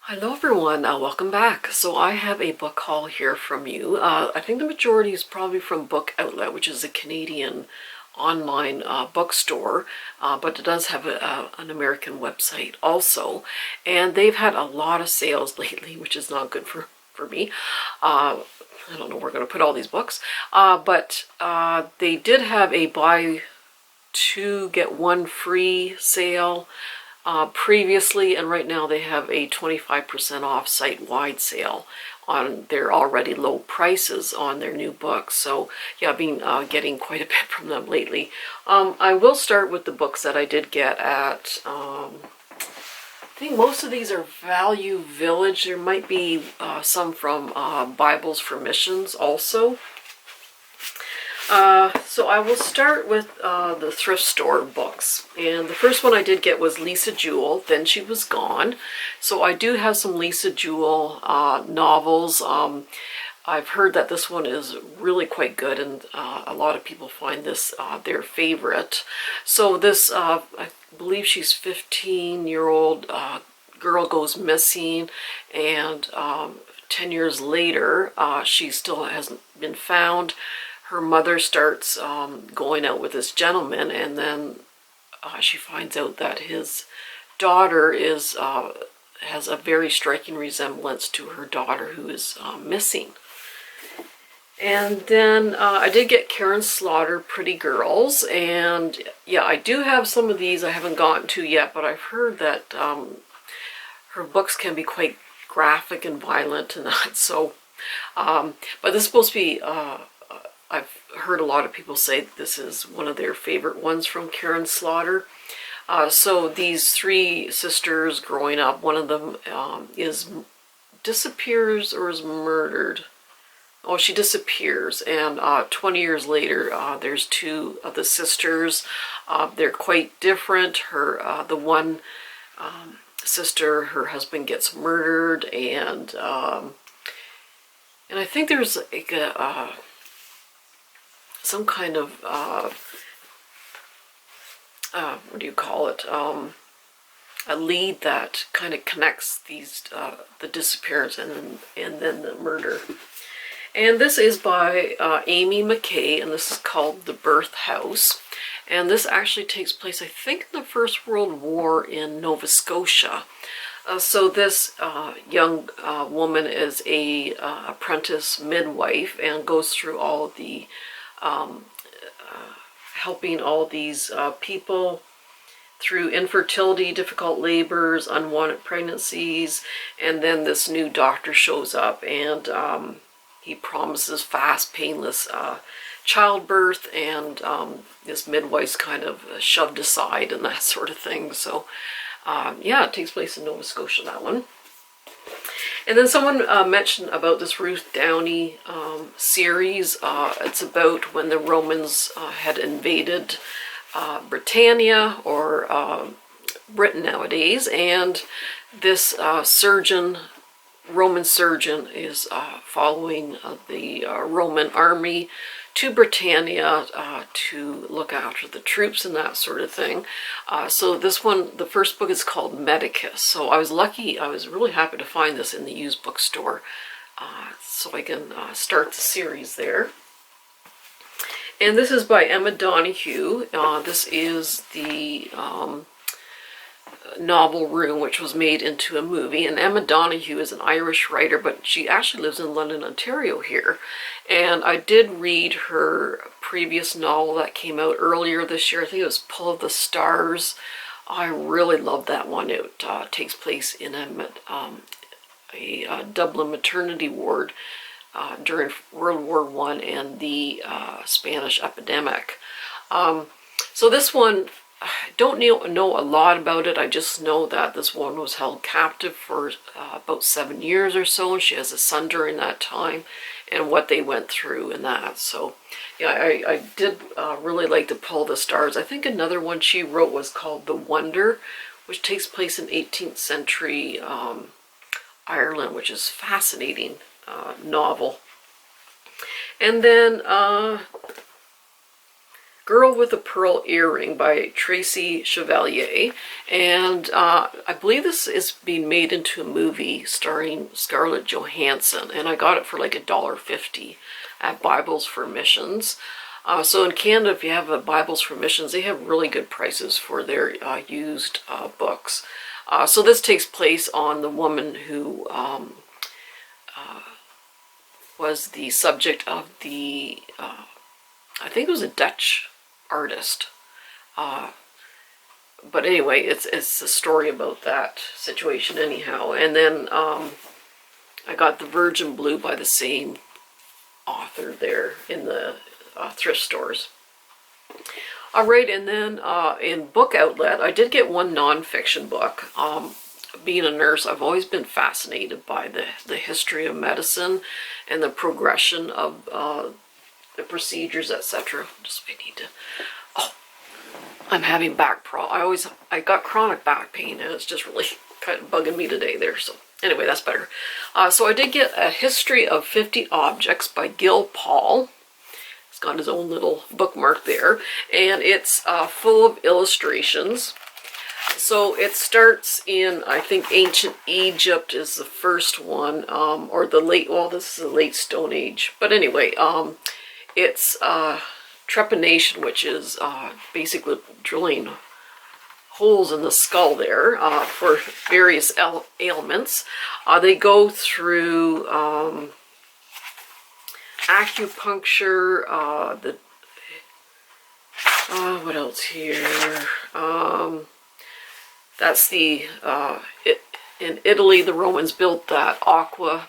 Hello everyone, welcome back. So I have a book haul here from you. I think the majority is probably from Book Outlet, which is a Canadian online bookstore, but it does have an American website also. And they've had a lot of sales lately, which is not good for me. I don't know where we're going to put all these books, but they did have a buy two get one free sale previously, and right now they have a 25% off site-wide sale on their already low prices on their new books. So yeah, I've been getting quite a bit from them lately. I will start with the books that I did get at, I think most of these are Value Village. There might be some from Bibles for Missions also. So I will start with the thrift store books. And the first one I did get was Lisa Jewell, Then She Was Gone. So I do have some Lisa Jewell novels. I've heard that this one is really quite good, and a lot of people find this their favorite. So this, I believe she's 15-year-old girl goes missing, and 10 years later, she still hasn't been found. Her mother starts going out with this gentleman, and then she finds out that his daughter has a very striking resemblance to her daughter who is missing. And then I did get Karen Slaughter, Pretty Girls, and yeah, I do have some of these I haven't gotten to yet, but I've heard that her books can be quite graphic and violent and that, so, but this is supposed to be, I've heard a lot of people say this is one of their favorite ones from Karen Slaughter. So these three sisters growing up, one of them disappears or is murdered. Oh, she disappears, and 20 years later, there's two of the sisters. They're quite different. The one sister, her husband gets murdered, and I think there's like some kind of, what do you call it, a lead that kind of connects these, the disappearance and then the murder. And this is by Amy McKay, and this is called The Birth House. And this actually takes place, I think, in the First World War in Nova Scotia. So this young woman is a apprentice midwife and goes through all of the helping all these people through infertility, difficult labors, unwanted pregnancies, and then this new doctor shows up, and he promises fast, painless childbirth, and this midwife's kind of shoved aside and that sort of thing. So yeah, it takes place in Nova Scotia, that one. And then someone mentioned about this Ruth Downey series. It's about when the Romans had invaded Britannia, or Britain nowadays, and this Roman surgeon is following the Roman army to Britannia to look after the troops and that sort of thing. So this one, the first book is called Medicus. So I was lucky, I was really happy to find this in the used bookstore, so I can start the series there. And this is by Emma Donoghue. This is the novel Room, which was made into a movie. And Emma Donoghue is an Irish writer, but she actually lives in London, Ontario here. And I did read her previous novel that came out earlier this year. I think it was Pull of the Stars. I really love that one. It takes place in a Dublin maternity ward during World War I and the Spanish epidemic. So this one, I don't know a lot about it. I just know that this woman was held captive for about 7 years or so, and she has a son during that time, and what they went through and that. So yeah, I did really like to Pull the Stars. I think another one she wrote was called The Wonder, which takes place in 18th century Ireland, which is a fascinating novel. And then Girl with a Pearl Earring by Tracy Chevalier. And I believe this is being made into a movie starring Scarlett Johansson. And I got it for like $1.50 at Bibles for Missions. So in Canada, if you have a Bibles for Missions, they have really good prices for their used books. So this takes place on the woman who was the subject of the, I think it was a Dutch artist. But anyway, it's a story about that situation anyhow. And then I got The Virgin Blue by the same author there in the thrift stores. Alright, and then in Book Outlet, I did get one nonfiction book. Being a nurse, I've always been fascinated by the history of medicine and the progression of the procedures, etc. I need to, oh, I'm having back problems. I got chronic back pain, and it's just really kind of bugging me today there. So anyway, that's better. So I did get A History of 50 Objects by Gil Paul. He's got his own little bookmark there, and it's full of illustrations. So it starts in, I think, ancient Egypt is the first one, or the late, well, this is the late Stone Age. But anyway, it's trepanation, which is basically drilling holes in the skull there for various ailments. They go through acupuncture, what else here? That's the, in Italy, the Romans built that Aqua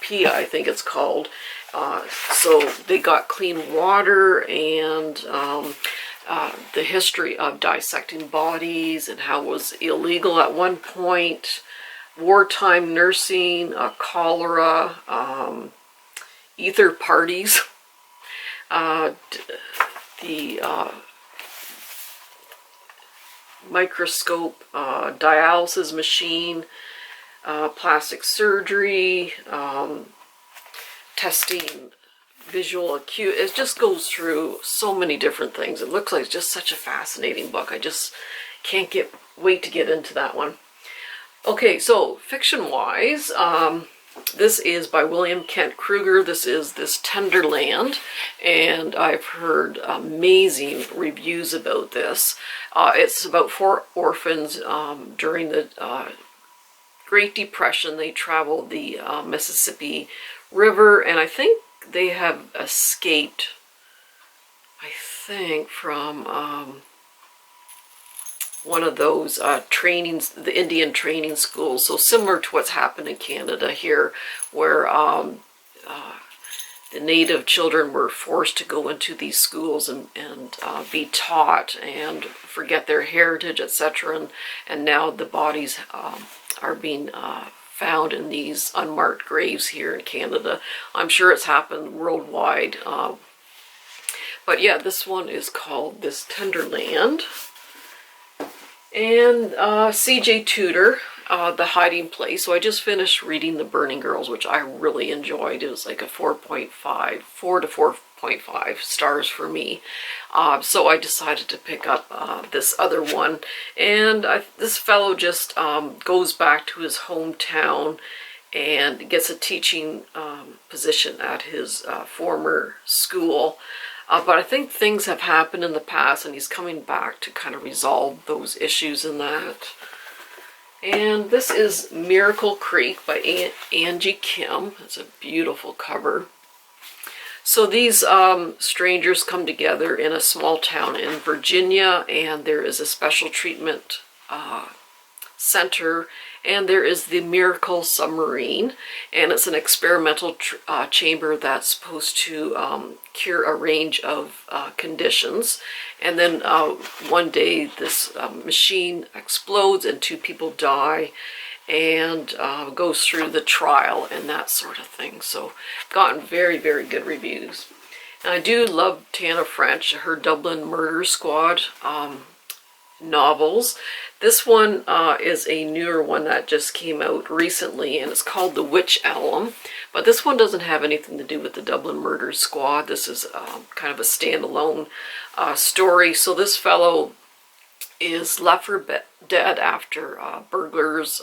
Pia, I think it's called. So they got clean water, and the history of dissecting bodies and how it was illegal at one point, wartime nursing, cholera, ether parties, the microscope, dialysis machine, plastic surgery, testing visual acute. It just goes through so many different things. It looks like it's just such a fascinating book. I just can't wait to get into that one. Okay, so fiction-wise, this is by William Kent Kruger. This is This Tender Land, and I've heard amazing reviews about this. It's about 4 orphans during the Great Depression. They traveled the Mississippi River, and I think they have escaped, I think, from one of those trainings, the Indian training schools. So similar to what's happened in Canada here, where the native children were forced to go into these schools and be taught and forget their heritage, etc. And now the bodies are being found in these unmarked graves here in Canada. I'm sure it's happened worldwide. But yeah, this one is called This Tender Land. And C.J. Tudor, The Hiding Place. So I just finished reading The Burning Girls, which I really enjoyed. It was like a 4.5, 4 to 4.5 stars for me. So I decided to pick up this other one. And this fellow just goes back to his hometown and gets a teaching position at his former school. But I think things have happened in the past, and he's coming back to kind of resolve those issues in that. And this is Miracle Creek by Angie Kim. It's a beautiful cover. So these strangers come together in a small town in Virginia, and there is a special treatment center, and there is the Miracle Submarine, and it's an experimental chamber that's supposed to cure a range of conditions. And then one day this machine explodes and 2 people die, and goes through the trial and that sort of thing. So gotten very, very good reviews. And I do love Tana French, her Dublin Murder Squad. novels. This one is a newer one that just came out recently, and it's called The Witch Elm. But this one doesn't have anything to do with the Dublin Murder Squad. This is kind of a standalone story. So this fellow is left for dead after burglars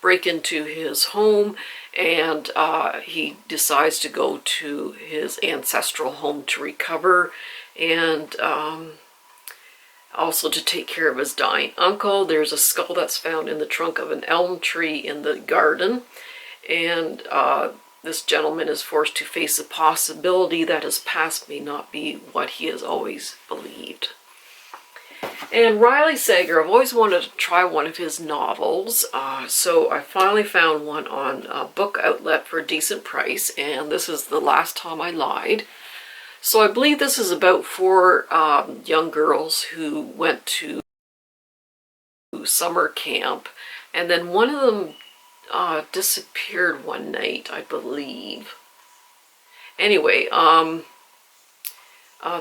break into his home, and he decides to go to his ancestral home to recover, and also to take care of his dying uncle. There's a skull that's found in the trunk of an elm tree in the garden, and this gentleman is forced to face the possibility that his past may not be what he has always believed. And Riley Sager, I've always wanted to try one of his novels, so I finally found one on Book Outlet for a decent price, and this is The Last Time I Lied. So I believe this is about 4 young girls who went to summer camp, and then one of them disappeared one night, I believe. Anyway,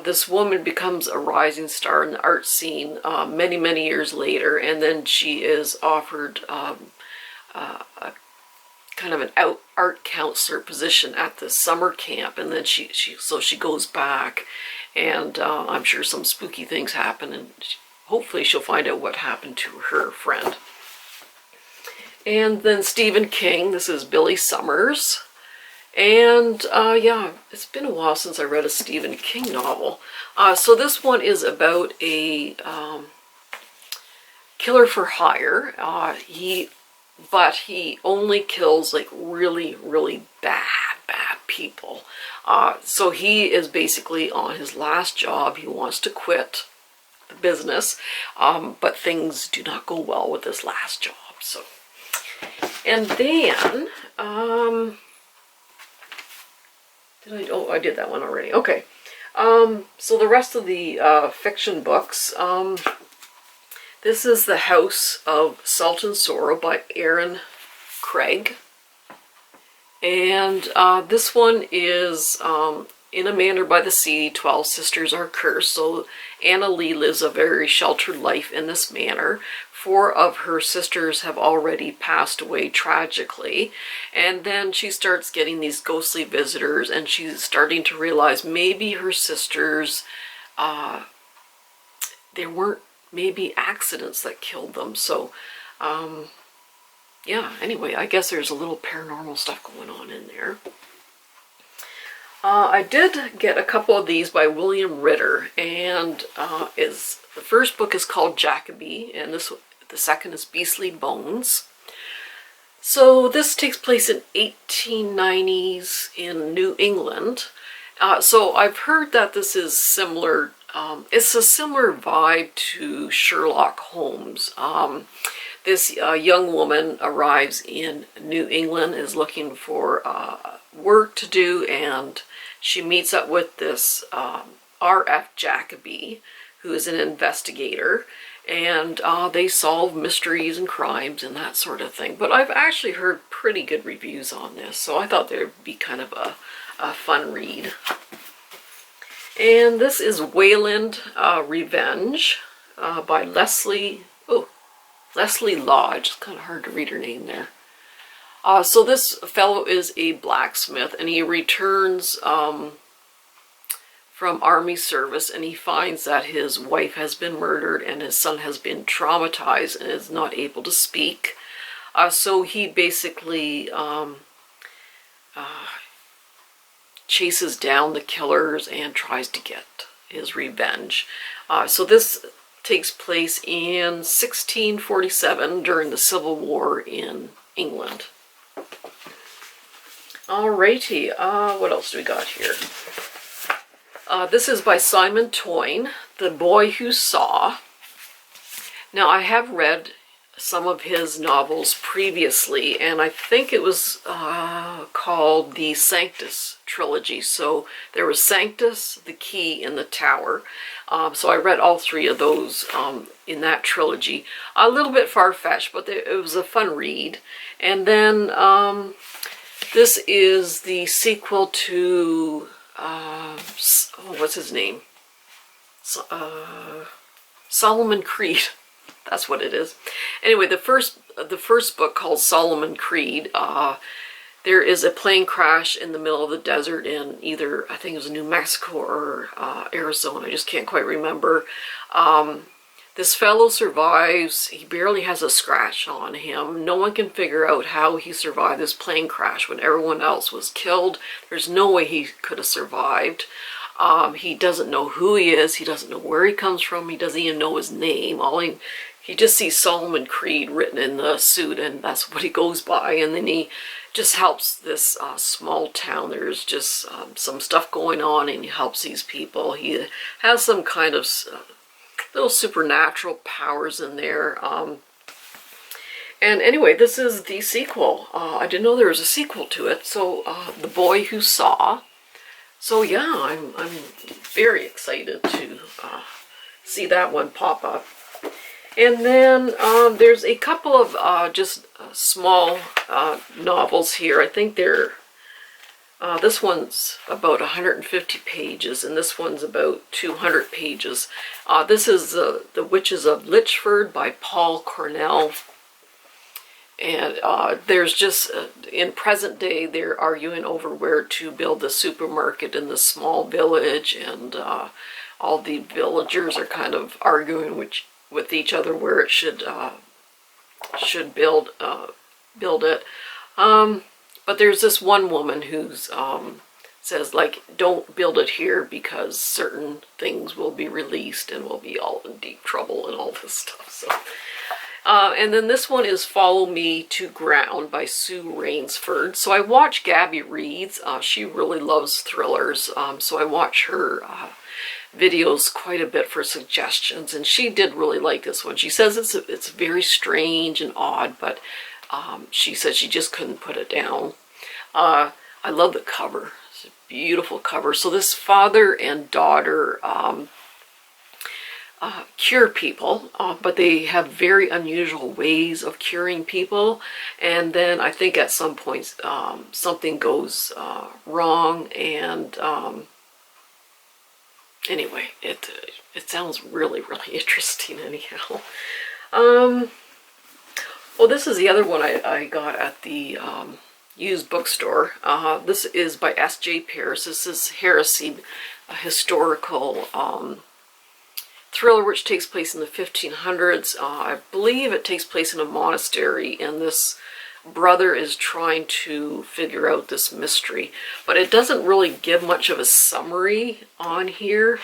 this woman becomes a rising star in the art scene many, many years later, and then she is offered a kind of an art counselor position at the summer camp, and then she goes back, and I'm sure some spooky things happen, and hopefully she'll find out what happened to her friend. And then Stephen King, this is Billy Summers. And yeah, it's been a while since I read a Stephen King novel. So this one is about a killer for hire. But he only kills like really, really bad people. So he is basically on his last job. He wants to quit the business, but things do not go well with his last job. So, and then I did that one already. Okay. So the rest of the fiction books. This is The House of Salt and Sorrow by Aaron Craig. And this one is In a Manor by the Sea, 12 Sisters Are Cursed. So Anna Lee lives a very sheltered life in this manor. 4 of her sisters have already passed away tragically, and then she starts getting these ghostly visitors, and she's starting to realize maybe her sisters, there weren't maybe accidents that killed them. So yeah, anyway, I guess there's a little paranormal stuff going on in there. I did get a couple of these by William Ritter, and the first book is called Jacoby, and the second is Beastly Bones. So this takes place in 1890s in New England. So I've heard that this is similar. It's a similar vibe to Sherlock Holmes. This young woman arrives in New England, is looking for work to do, and she meets up with this R.F. Jacoby, who is an investigator, and they solve mysteries and crimes and that sort of thing. But I've actually heard pretty good reviews on this, so I thought there would be kind of a fun read. And this is Wayland Revenge by Leslie Lodge. It's kind of hard to read her name there. So this fellow is a blacksmith, and he returns from army service, and he finds that his wife has been murdered and his son has been traumatized and is not able to speak. So he basically chases down the killers and tries to get his revenge. So this takes place in 1647 during the Civil War in England. Alrighty, what else do we got here? This is by Simon Toyne, The Boy Who Saw. Now, I have read some of his novels previously, and I think it was called the Sanctus trilogy. So there was Sanctus, The Key, and The Tower. So I read all 3 of those in that trilogy. A little bit far-fetched, but it was a fun read. And then this is the sequel to, what's his name? Solomon Creed. That's what it is. Anyway, the first book, called Solomon Creed, there is a plane crash in the middle of the desert in either, I think it was New Mexico or Arizona. I just can't quite remember. This fellow survives. He barely has a scratch on him. No one can figure out how he survived this plane crash when everyone else was killed. There's no way he could have survived. He doesn't know who he is. He doesn't know where he comes from. He doesn't even know his name. He just sees Solomon Creed written in the suit, and that's what he goes by. And then he just helps this small town. There's just some stuff going on, and he helps these people. He has some kind of little supernatural powers in there. And anyway, this is the sequel. I didn't know there was a sequel to it. So, The Boy Who Saw. So yeah, I'm very excited to see that one pop up. And then there's a couple of just small novels here. I think they're, this one's about 150 pages, and this one's about 200 pages. This is The Witches of Litchford by Paul Cornell. And there's just, in present day, they're arguing over where to build the supermarket in the small village, and all the villagers are kind of arguing with each other where it should build it. But there's this one woman who's says, like, don't build it here because certain things will be released and we'll be all in deep trouble and all this stuff. So, and then this one is Follow Me to Ground by Sue Rainsford. So I watch Gabby Reed's. She really loves thrillers, so I watch her videos quite a bit for suggestions, and she did really like this one. She says it's very strange and odd, but she said she just couldn't put it down. I love the cover. It's a beautiful cover. So this father and daughter cure people, but they have very unusual ways of curing people, and then I think at some point something goes wrong, and anyway, it sounds really, really interesting anyhow. Well, this is the other one I got at the used bookstore. This is by S.J. Pierce. This is Heresy, a historical thriller which takes place in the 1500s. I believe it takes place in a monastery, and this brother is trying to figure out this mystery, but it doesn't really give much of a summary on here.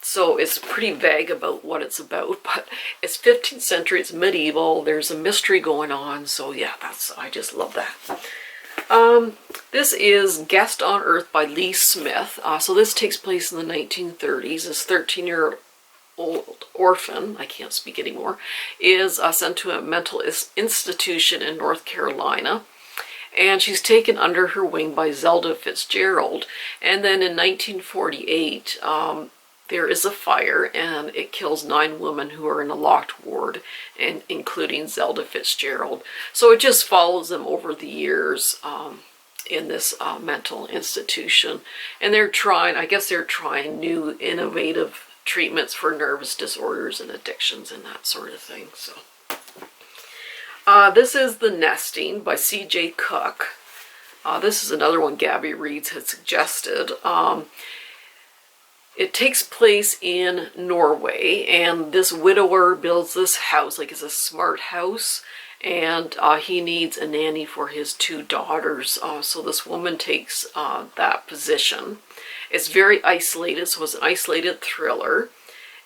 So it's pretty vague about what it's about, but it's 15th century, it's medieval, there's a mystery going on, so yeah, I just love that. This is Guest on Earth by Lee Smith. So this takes place in the 1930s. This 13-year-old orphan, I can't speak anymore, is sent to a mental institution in North Carolina, and she's taken under her wing by Zelda Fitzgerald. And then in 1948, there is a fire, and it kills 9 women who are in a locked ward, and including Zelda Fitzgerald. So it just follows them over the years in this mental institution. And I guess they're trying new innovative treatments for nervous disorders and addictions and that sort of thing. So this is The Nesting by C.J. Cook. This is another one Gabby Reeds had suggested. It takes place in Norway, and this widower builds this house, like it's a smart house, and he needs a nanny for his 2 daughters. So this woman takes that position. It's very isolated, so it's an isolated thriller.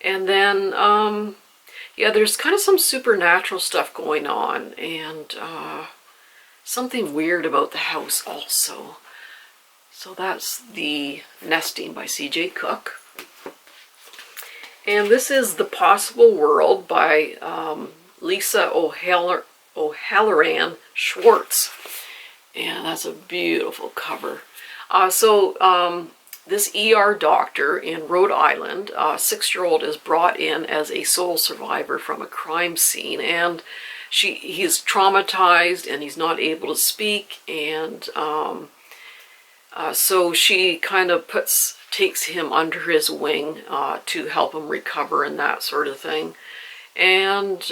And then, yeah, there's kind of some supernatural stuff going on, and something weird about the house also. So that's The Nesting by C.J. Cook. And this is The Possible World by Lisa O'Halloran Schwartz. And that's a beautiful cover. This ER doctor in Rhode Island, a 6-year-old, is brought in as a sole survivor from a crime scene, and he's traumatized and he's not able to speak, and so she kind of puts takes him under his wing to help him recover and that sort of thing. And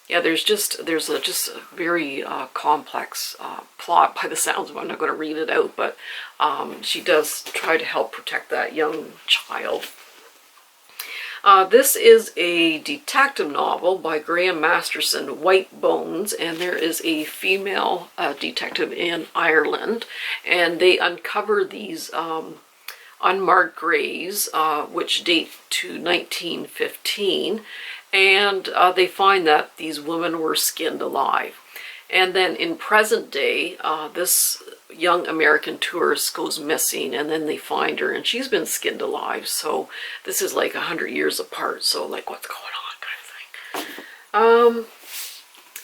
yeah, there's a just a very complex plot by the sounds of it. I'm not going to read it out, but she does try to help protect that young child. This is a detective novel by Graham Masterson, White Bones, and there is a female detective in Ireland, and they uncover these unmarked graves, which date to 1915, and they find that these women were skinned alive. And then in present day, this young American tourist goes missing, and then they find her, and she's been skinned alive. So this is like 100 years apart. So like, what's going on, kind of thing.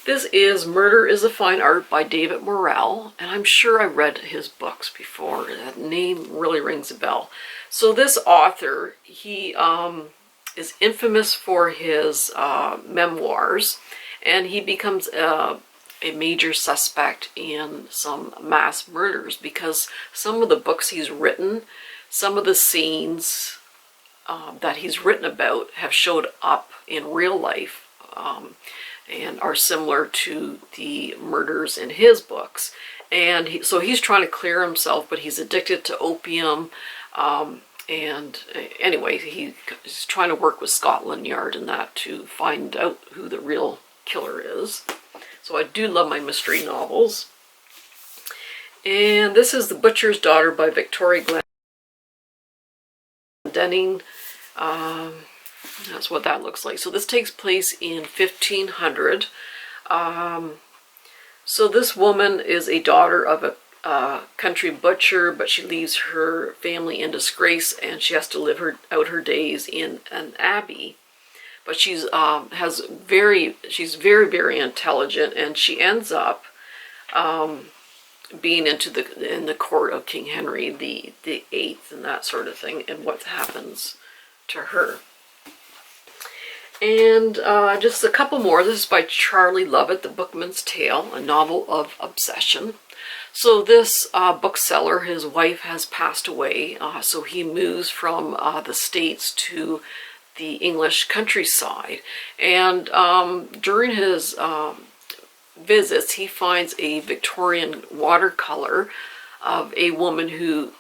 This is Murder is a Fine Art by David Morrell, and I'm sure I read his books before. That name really rings a bell. So this author, he is infamous for his memoirs, and he becomes a major suspect in some mass murders because some of the books he's written, some of the scenes that he's written about have showed up in real life and are similar to the murders in his books. And so he's trying to clear himself, but he's addicted to opium. And anyway, he's trying to work with Scotland Yard and that to find out who the real killer is. So I do love my mystery novels. And this is The Butcher's Daughter by Victoria Glendenning. That's what that looks like. So this takes place in 1500. So this woman is a daughter of a country butcher, but she leaves her family in disgrace, and she has to live out her days in an abbey. But she's very, very intelligent, and she ends up being in the court of King Henry the Eighth and that sort of thing, and what happens to her. And just a couple more. This is by Charlie Lovett, The Bookman's Tale, a novel of obsession. So this bookseller, his wife has passed away, so he moves from the States to the English countryside. And during his visits, he finds a Victorian watercolor of a woman who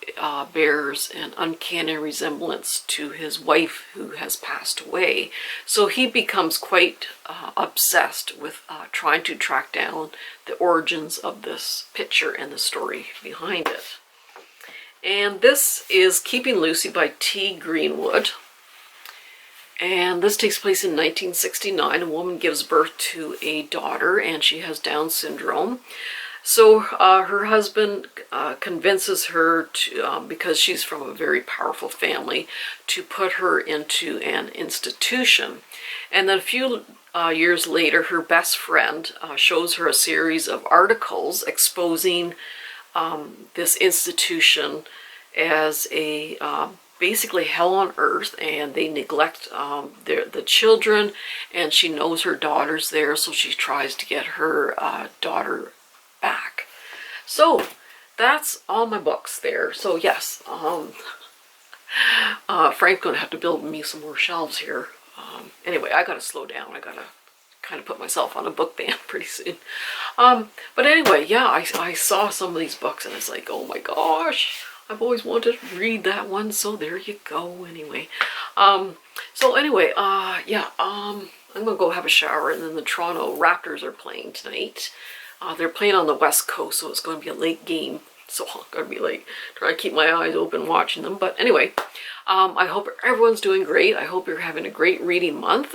bears an uncanny resemblance to his wife who has passed away. So he becomes quite obsessed with trying to track down the origins of this picture and the story behind it. And this is Keeping Lucy by T. Greenwood. And this takes place in 1969. A woman gives birth to a daughter, and she has Down syndrome. So her husband convinces her to, because she's from a very powerful family, to put her into an institution. And then a few years later, her best friend shows her a series of articles exposing this institution as a basically hell on earth, and they neglect the children, and she knows her daughter's there, so she tries to get her daughter back. So that's all my books there. So yes, Frank's gonna have to build me some more shelves here. Anyway, I gotta slow down. I gotta kind of put myself on a book ban pretty soon. But anyway, yeah, I saw some of these books and it's like, oh my gosh, I've always wanted to read that one. So there you go. Anyway, so anyway, yeah, I'm gonna go have a shower, and then the Toronto Raptors are playing tonight. They're playing on the West Coast, so it's going to be a late game. So I'm going to be like trying to keep my eyes open watching them. But anyway, I hope everyone's doing great. I hope you're having a great reading month.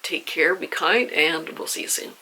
Take care, be kind, and we'll see you soon.